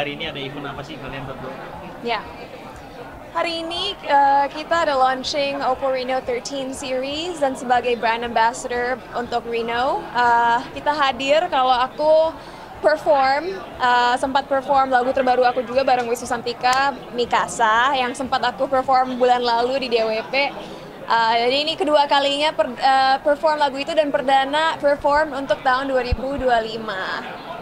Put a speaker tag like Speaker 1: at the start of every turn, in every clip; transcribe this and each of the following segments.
Speaker 1: hari ini ada event apa sih kalian berdua?
Speaker 2: Ya, hari ini kita ada launching Oppo Reno 13 series dan sebagai brand ambassador untuk Reno, kita hadir kalau aku sempat perform lagu terbaru aku juga bareng Wisnu Santika, Mikasa, yang sempat aku perform bulan lalu di DWP. Jadi ini kedua kalinya perform lagu itu dan perdana perform untuk tahun 2025.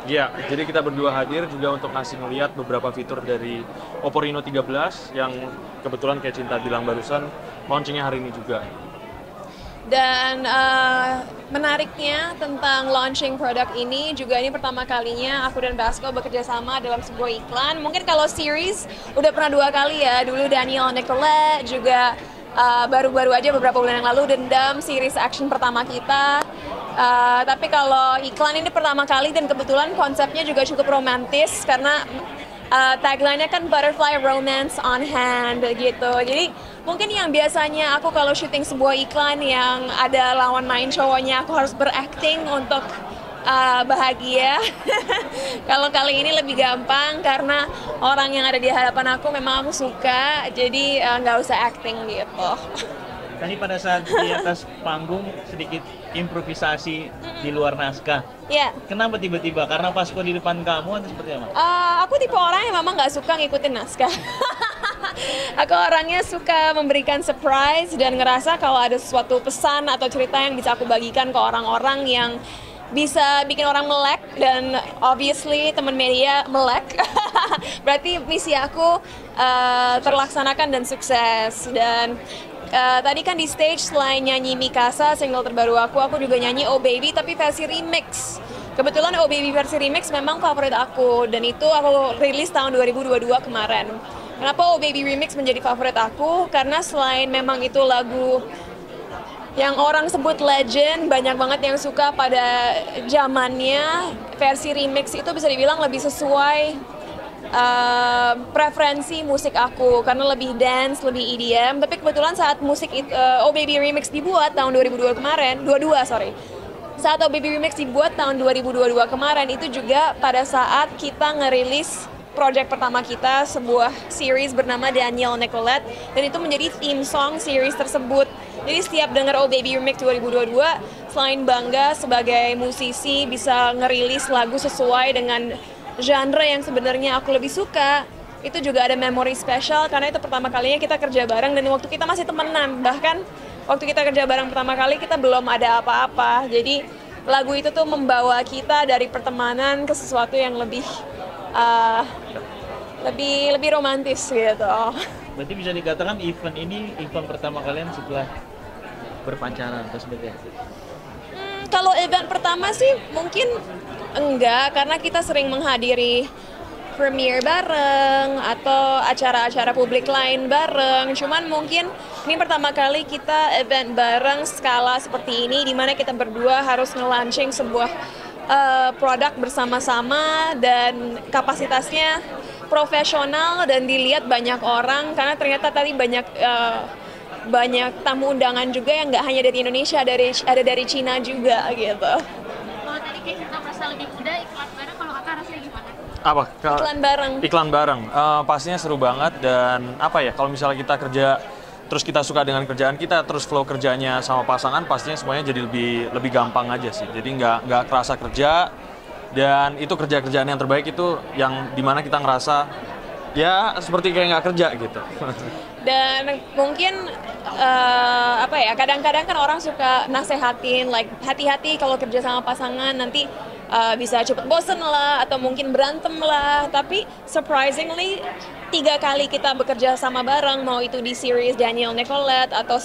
Speaker 3: Ya, jadi kita berdua hadir juga untuk ngasih ngeliat beberapa fitur dari Oppo Reno 13 yang kebetulan kayak Cinta bilang barusan launchingnya hari ini juga.
Speaker 2: Dan menariknya tentang launching produk ini juga ini pertama kalinya aku dan Basko bekerja sama dalam sebuah iklan. Mungkin kalau series udah pernah 2 kali ya, dulu Daniel Nicolette juga baru-baru aja beberapa bulan yang lalu Dendam series action pertama kita. Tapi kalau iklan ini pertama kali dan kebetulan konsepnya juga cukup romantis karena tagline-nya kan butterfly romance on hand gitu. Jadi mungkin yang biasanya aku kalau syuting sebuah iklan yang ada lawan main cowoknya aku harus berakting untuk bahagia. Kalau kali ini lebih gampang karena orang yang ada di hadapan aku memang aku suka, jadi nggak usah acting gitu.
Speaker 1: Tadi pada saat di atas panggung sedikit improvisasi di luar naskah.
Speaker 2: Ya.
Speaker 1: Kenapa tiba-tiba? Karena pas kok di depan kamu atau seperti apa?
Speaker 2: Aku tipe orang yang memang nggak suka ngikutin naskah. Aku orangnya suka memberikan surprise dan ngerasa kalau ada sesuatu pesan atau cerita yang bisa aku bagikan ke orang-orang yang bisa bikin orang melek, dan obviously teman media melek. Berarti misi aku terlaksanakan dan sukses. Dan tadi kan di stage selain nyanyi Mikasa, single terbaru aku juga nyanyi Oh Baby tapi versi remix. Kebetulan Oh Baby versi remix memang favorit aku dan itu aku rilis tahun 2022 kemarin. Kenapa Oh Baby remix menjadi favorit aku? Karena selain memang itu lagu yang orang sebut legend, banyak banget yang suka pada zamannya, versi remix itu bisa dibilang lebih sesuai preferensi musik aku karena lebih dance, lebih EDM. Tapi kebetulan saat musik Oh Baby Remix dibuat tahun 2022 kemarin, saat Oh Baby Remix dibuat tahun 2022 kemarin itu juga pada saat kita ngerilis project pertama kita, sebuah series bernama Daniel Nicolette, dan itu menjadi theme song series tersebut. Jadi setiap denger Oh Baby Remix 2022, selain bangga sebagai musisi bisa ngerilis lagu sesuai dengan genre yang sebenarnya aku lebih suka, itu juga ada memori spesial karena itu pertama kalinya kita kerja bareng dan waktu kita masih temenan. Bahkan waktu kita kerja bareng pertama kali kita belum ada apa-apa. Jadi lagu itu tuh membawa kita dari pertemanan ke sesuatu yang lebih romantis gitu.
Speaker 1: Berarti bisa dikatakan event ini event pertama kalian setelah berpacaran atau sebagainya?
Speaker 2: Kalau event pertama sih mungkin enggak, karena kita sering menghadiri premiere bareng atau acara-acara publik lain bareng. Cuman mungkin ini pertama kali kita event bareng skala seperti ini, di mana kita berdua harus nge-launching sebuah produk bersama-sama dan kapasitasnya profesional dan dilihat banyak orang karena ternyata tadi banyak tamu undangan juga yang nggak hanya dari Indonesia, ada dari Cina juga gitu.
Speaker 4: Kalau tadi kayak kita merasa lebih muda, iklan bareng, kalau kakak rasanya gimana?
Speaker 3: Apa?
Speaker 2: Iklan bareng.
Speaker 3: Iklan bareng. Pastinya seru banget dan apa ya, kalau misalnya kita kerja terus kita suka dengan kerjaan kita, terus flow kerjanya sama pasangan, pastinya semuanya jadi lebih gampang aja sih. Jadi nggak kerasa kerja, dan itu kerjaan yang terbaik itu yang dimana kita ngerasa ya seperti kayak nggak kerja gitu.
Speaker 2: Dan mungkin kadang-kadang kan orang suka nasehatin like hati-hati kalau kerja sama pasangan nanti bisa cepet bosen lah atau mungkin berantem lah. Tapi surprisingly 3 kali kita bekerja sama bareng, mau itu di series Daniel Nicolette atau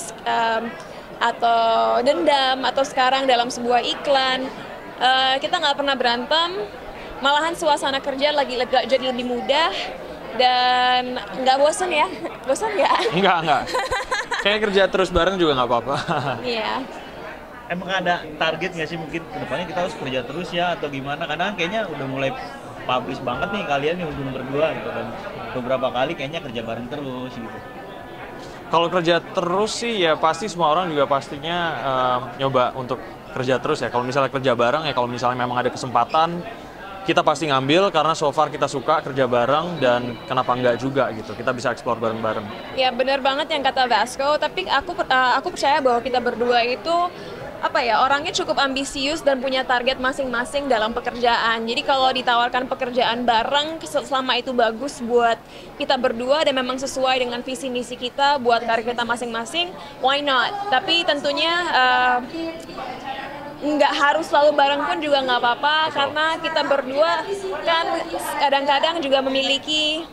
Speaker 2: Dendam atau sekarang dalam sebuah iklan, kita nggak pernah berantem, malahan suasana kerja jadi lebih mudah dan nggak bosen ya. Bosen nggak?
Speaker 3: Enggak. Kayak kerja terus bareng juga nggak apa-apa.
Speaker 2: Iya.
Speaker 1: Emang ada target nggak sih mungkin kedepannya kita harus kerja terus ya atau gimana? Karena kayaknya udah mulai publish banget nih kalian nih hubung berdua gitu kan. Beberapa kali kayaknya kerja bareng terus gitu.
Speaker 3: Kalau kerja terus sih ya pasti semua orang juga pastinya nyoba untuk kerja terus ya. Kalau misalnya kerja bareng ya, kalau misalnya memang ada kesempatan kita pasti ngambil karena so far kita suka kerja bareng dan kenapa enggak juga gitu. Kita bisa explore bareng-bareng.
Speaker 2: Ya benar banget yang kata Vasco, tapi aku percaya bahwa kita berdua itu orangnya cukup ambisius dan punya target masing-masing dalam pekerjaan. Jadi kalau ditawarkan pekerjaan bareng selama itu bagus buat kita berdua dan memang sesuai dengan visi misi kita buat karir kita masing-masing, why not? Tapi tentunya nggak harus selalu bareng pun juga nggak apa-apa, karena kita berdua kan kadang-kadang juga memiliki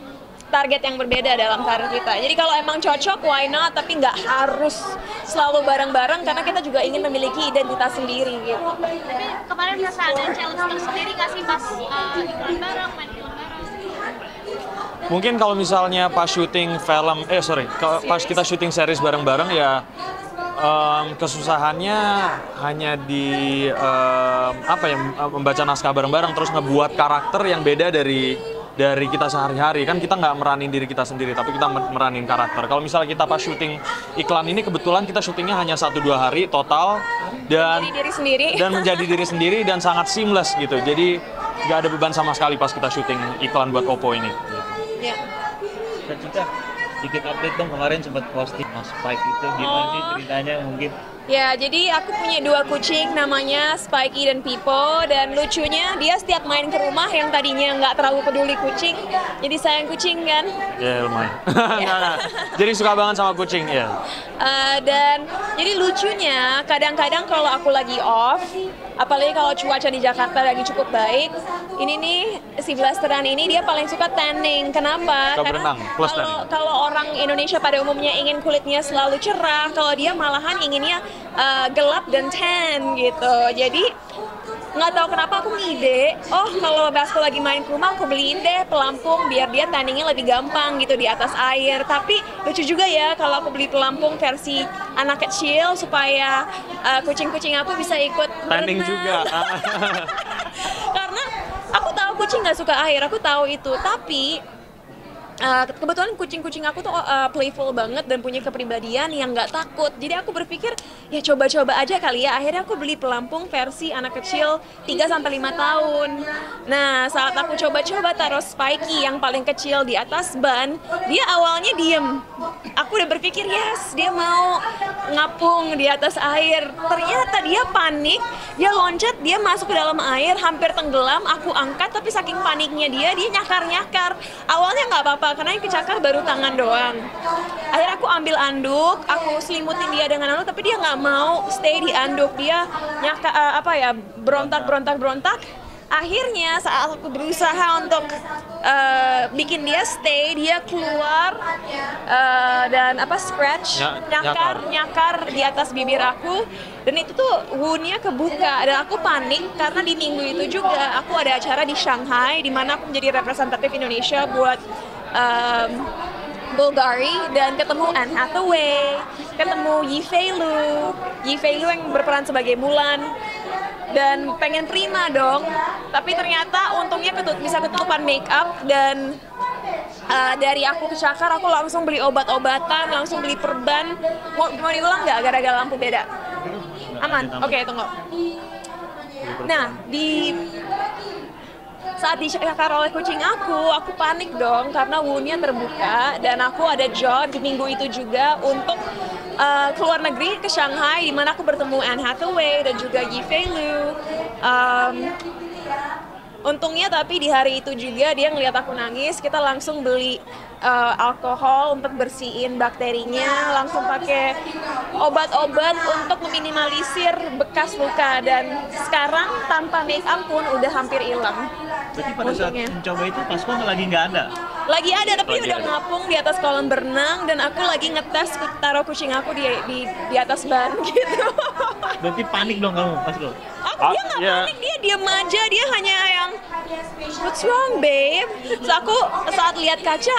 Speaker 2: target yang berbeda dalam karir kita. Jadi kalau emang cocok, why not? Tapi nggak harus selalu bareng-bareng karena kita juga ingin memiliki identitas sendiri gitu.
Speaker 4: Tapi kemarin merasa ada challenge tersendiri nggak sih pas iklan bareng, main film bareng?
Speaker 3: Mungkin kalau misalnya pas syuting film, pas kita syuting series bareng-bareng ya kesusahannya hanya di membaca naskah bareng-bareng terus ngebuat karakter yang beda dari kita sehari-hari. Kan kita nggak meranin diri kita sendiri, tapi kita meranin karakter. Kalau misalnya kita pas syuting iklan ini, kebetulan kita syutingnya hanya 1-2 hari total dan menjadi diri sendiri dan sangat seamless gitu. Jadi nggak ada beban sama sekali pas kita syuting iklan buat Oppo ini.
Speaker 2: Ya.
Speaker 1: Cita, sedikit update dong, kemarin sempat posting Mas Spike itu gimana sih ceritanya mungkin?
Speaker 2: Ya, jadi aku punya 2 kucing namanya Spikey dan Pipo, dan lucunya dia setiap main ke rumah yang tadinya nggak terlalu peduli kucing, jadi sayang kucing kan?
Speaker 3: Ya lumayan. Nggak. Jadi suka banget sama kucing ya.
Speaker 2: Dan jadi lucunya kadang-kadang kalau aku lagi off, apalagi kalau cuaca di Jakarta lagi cukup baik, ini nih si blasteran ini dia paling suka tanning. Kenapa?
Speaker 3: Suka
Speaker 2: Karena
Speaker 3: berenang, plus tanning.
Speaker 2: kalau orang Indonesia pada umumnya ingin kulitnya selalu cerah, kalau dia malahan inginnya gelap dan tan gitu. Jadi nggak tahu kenapa aku ngide, kalau Vasco lagi main ke rumah aku beliin deh pelampung biar dia tanningnya lebih gampang gitu di atas air. Tapi lucu juga ya kalau aku beli pelampung versi anak kecil supaya kucing-kucing aku bisa ikut
Speaker 3: Tanning
Speaker 2: berenang.
Speaker 3: juga.
Speaker 2: Karena aku tahu kucing nggak suka air, aku tahu itu. Tapi kebetulan kucing-kucing aku tuh playful banget dan punya kepribadian yang nggak takut. Jadi aku berpikir ya coba-coba aja kali ya. Akhirnya aku beli pelampung versi anak kecil 3-5 tahun. Nah saat aku coba-coba taruh Spikey yang paling kecil di atas ban, dia awalnya diem. Aku udah berpikir yes dia mau ngapung di atas air. Ternyata dia panik, dia loncat, dia masuk ke dalam air, hampir tenggelam. Aku angkat tapi saking paniknya dia nyakar-nyakar. Awalnya nggak apa-apa karena yang kecakar baru tangan doang. Akhirnya aku ambil anduk, aku selimutin dia dengan anduk, tapi dia nggak mau stay di anduk. Dia berontak. Akhirnya saat aku berusaha untuk bikin dia stay, dia keluar dan scratch, nyakar di atas bibir aku, dan itu tuh wound-nya kebuka dan aku panik karena di minggu itu juga aku ada acara di Shanghai di mana aku menjadi representatif Indonesia buat Bulgari dan ketemu Anne Hathaway, ketemu Yi Fei Lu yang berperan sebagai Mulan. Dan pengen prima dong, tapi ternyata untungnya bisa ketutupan make up dan dari aku kecakar aku langsung beli obat-obatan, langsung beli perban. Mau diulang nggak gara-gara lampu beda? Aman? Oke, tunggu. Nah, saat dicakar oleh kucing aku panik dong karena wound-nya terbuka dan aku ada job di minggu itu juga untuk keluar negeri ke Shanghai di mana aku bertemu Anne Hathaway dan juga Yi Fei Lu. Untungnya tapi di hari itu juga dia ngeliat aku nangis, kita langsung beli alkohol untuk bersihin bakterinya, langsung pakai obat-obat untuk meminimalisir bekas luka dan sekarang tanpa make up pun udah hampir hilang.
Speaker 1: Berarti pada saat mencoba itu Pasco lagi nggak ada?
Speaker 2: Lagi ada tapi udah ngapung di atas kolam berenang dan aku lagi ngetes taruh kucing aku di atas ban gitu.
Speaker 1: Berarti panik dong kamu Pasco?
Speaker 2: Dia nggak panik, dia diem aja, dia hanya yang what's wrong babe? Terus aku saat lihat kaca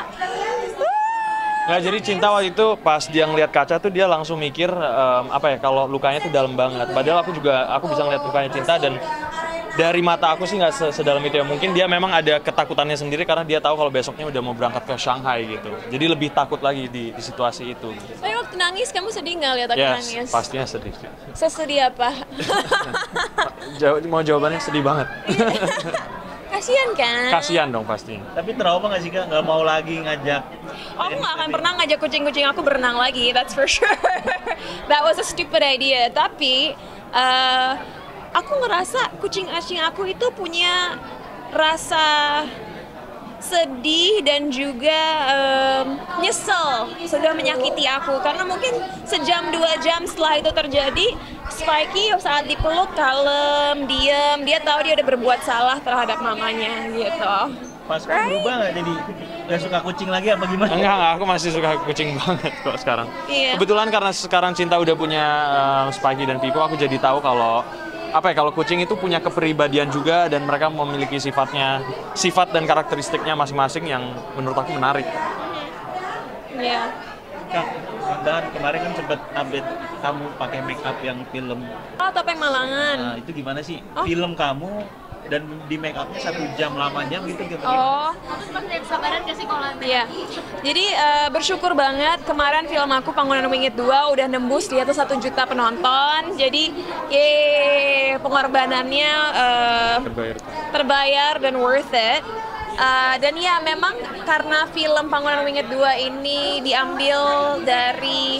Speaker 3: Nggak, jadi Cinta waktu itu pas dia ngeliat kaca tuh dia langsung mikir kalau lukanya tuh dalam banget. Padahal aku bisa ngeliat lukanya Cinta dan dari mata aku sih nggak sedalam itu ya. Mungkin dia memang ada ketakutannya sendiri karena dia tahu kalau besoknya udah mau berangkat ke Shanghai gitu. Jadi lebih takut lagi di situasi itu.
Speaker 2: Tapi waktu nangis kamu sedih nggak lihat aku nangis?
Speaker 3: Pastinya sedih.
Speaker 2: Sesedih apa?
Speaker 3: Mau jawabannya sedih banget.
Speaker 2: Kasian kan?
Speaker 3: Kasian dong pasti.
Speaker 1: Tapi trauma nggak sih Kak? Nggak mau lagi ngajak?
Speaker 2: Aku nggak akan pernah ngajak kucing-kucing aku berenang lagi, that's for sure. That was a stupid idea. Tapi aku ngerasa kucing-kucing aku itu punya rasa sedih dan juga nyesel sudah menyakiti aku, karena mungkin sejam 2 jam setelah itu terjadi, Spikey saat dipeluk kalem, diam, dia tahu dia udah berbuat salah terhadap mamanya gitu.
Speaker 1: Pas berubah nggak jadi nggak suka kucing lagi apa gimana?
Speaker 3: Enggak, aku masih suka kucing banget kok sekarang.
Speaker 2: Iya.
Speaker 3: Kebetulan karena sekarang Cinta udah punya Spikey dan Pipo, aku jadi tahu kalau kalau kucing itu punya kepribadian juga dan mereka memiliki sifat dan karakteristiknya masing-masing yang menurut aku menarik.
Speaker 2: Iya.
Speaker 1: Kak, dan kemarin kan sempat update kamu pakai make up yang film.
Speaker 2: Oh, Topeng Malangan.
Speaker 1: Nah, itu gimana sih?
Speaker 2: Oh.
Speaker 1: Film kamu dan di make upnya 1 jam lamanya gitu gitu.
Speaker 2: Oh,
Speaker 4: Terus masih ada kesabaran gak sih kalau
Speaker 2: iya. Jadi bersyukur banget kemarin film aku Panggonan Wingit 2 udah nembus di atas 1 juta penonton. Jadi pengorbanannya terbayar dan worth it. Dan ya memang karena film Panggonan Wingit 2 ini diambil dari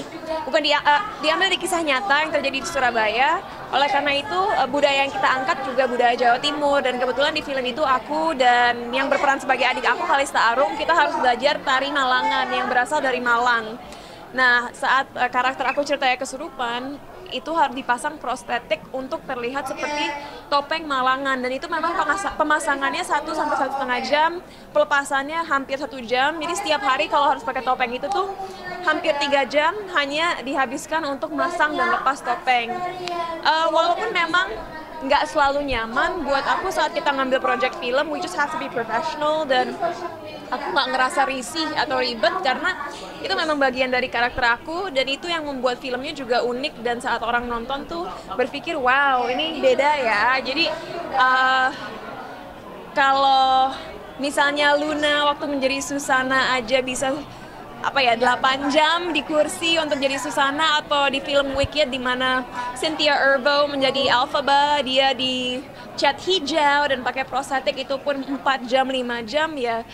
Speaker 2: diambil dari kisah nyata yang terjadi di Surabaya. Oleh karena itu budaya yang kita angkat juga budaya Jawa Timur, dan kebetulan di film itu aku dan yang berperan sebagai adik aku Kalista Arum, kita harus belajar tari Malangan yang berasal dari Malang. Nah, saat karakter aku ceritanya kesurupan, itu harus dipasang prostetik untuk terlihat seperti topeng Malangan, dan itu memang pemasangannya 1 sampai 1,5 jam, pelepasannya hampir 1 jam. Jadi setiap hari kalau harus pakai topeng itu tuh hampir 3 jam hanya dihabiskan untuk masang dan lepas topeng. Walaupun memang nggak selalu nyaman buat aku saat kita ngambil project film, we just have to be professional, dan aku nggak ngerasa risih atau ribet karena itu memang bagian dari karakter aku, dan itu yang membuat filmnya juga unik, dan saat orang nonton tuh berpikir wow ini beda ya. Jadi kalau misalnya Luna waktu menjadi Susana aja bisa 8 jam di kursi untuk jadi Susana, atau di film Wicked di mana Cynthia Erivo menjadi Elphaba, dia di cat hijau dan pakai prostetik itu pun 4 jam 5 jam, ya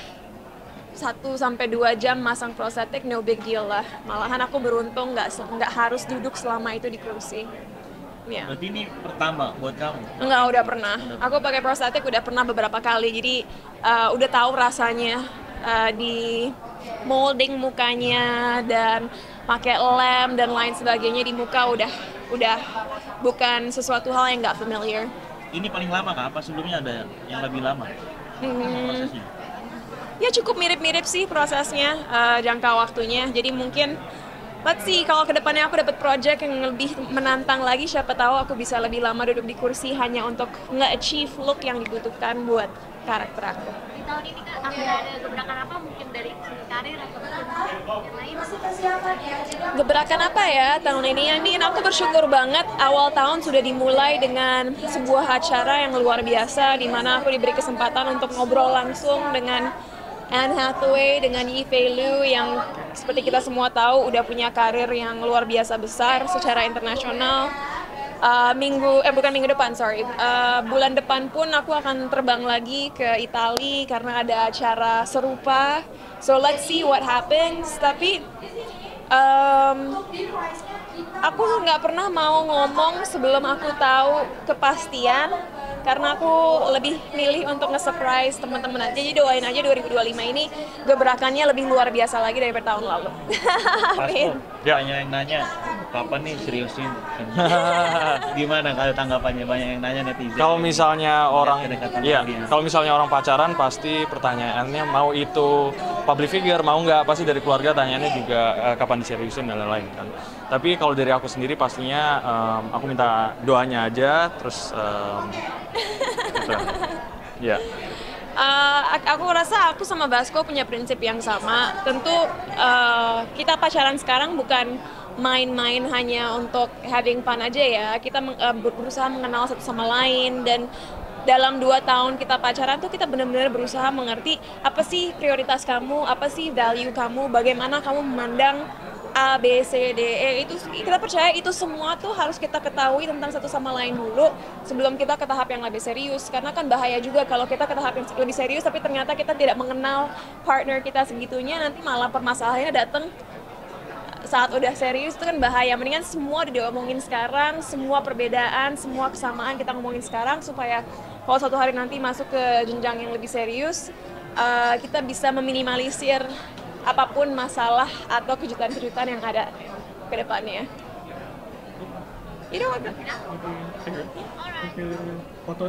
Speaker 2: 1 sampai 2 jam masang prostetik no big deal lah. Malahan aku beruntung nggak harus duduk selama itu di kursi. Ya.
Speaker 1: Berarti ini pertama buat kamu?
Speaker 2: Enggak, udah pernah. Aku pakai prostetik udah pernah beberapa kali, jadi udah tahu rasanya di molding mukanya dan pakai lem dan lain sebagainya di muka udah bukan sesuatu hal yang nggak familiar.
Speaker 1: Ini paling lama Kak? Apa sebelumnya ada yang lebih lama prosesnya?
Speaker 2: Ya cukup mirip-mirip sih prosesnya, jangka waktunya. Jadi mungkin let's see, kalau kedepannya aku dapat project yang lebih menantang lagi, siapa tahu aku bisa lebih lama duduk di kursi hanya untuk nge-achieve look yang dibutuhkan buat karakter aku.
Speaker 4: di tahun ini Kak ada gebrakan apa mungkin dari segi karir atau yang lain?
Speaker 2: Gebrakan apa ya tahun ini? Aku bersyukur banget awal tahun sudah dimulai dengan sebuah acara yang luar biasa di mana aku diberi kesempatan untuk ngobrol langsung dengan Anne Hathaway, dengan Yi Fei Lu yang seperti kita semua tahu udah punya karir yang luar biasa besar secara internasional. Bulan depan pun aku akan terbang lagi ke Italia karena ada acara serupa. So let's see what happens. Tapi aku nggak pernah mau ngomong sebelum aku tahu kepastian, karena aku lebih milih untuk nge-surprise teman-teman aja. Jadi doain aja 2025 ini gebrakannya lebih luar biasa lagi daripada tahun lalu.
Speaker 1: Amin. Banyak yang nanya, kapan nih seriusin? Gimana kalau tanggapannya, banyak yang nanya netizen?
Speaker 3: Kalau misalnya kalau misalnya orang pacaran pasti pertanyaannya mau itu public figure, mau nggak, pasti dari keluarga tanyaannya juga kapan diseriusin dan lain-lain kan. Tapi kalau dari aku sendiri pastinya aku minta doanya aja, terus gitu. Ya.
Speaker 2: Aku rasa aku sama Basko punya prinsip yang sama. Tentu kita pacaran sekarang bukan main-main hanya untuk having fun aja ya. Kita berusaha mengenal satu sama lain, dan dalam 2 tahun kita pacaran tuh kita benar-benar berusaha mengerti apa sih prioritas kamu, apa sih value kamu, bagaimana kamu memandang A, B, C, D, E, itu kita percaya itu semua tuh harus kita ketahui tentang satu sama lain dulu sebelum kita ke tahap yang lebih serius, karena kan bahaya juga kalau kita ke tahap yang lebih serius tapi ternyata kita tidak mengenal partner kita segitunya, nanti malah permasalahannya datang saat udah serius, itu kan bahaya. Mendingan semua udah diomongin sekarang, semua perbedaan, semua kesamaan kita ngomongin sekarang supaya kalau suatu hari nanti masuk ke jenjang yang lebih serius, kita bisa meminimalisir apapun masalah atau kejutan-kejutan yang ada ke depannya. You know what?
Speaker 5: Foto.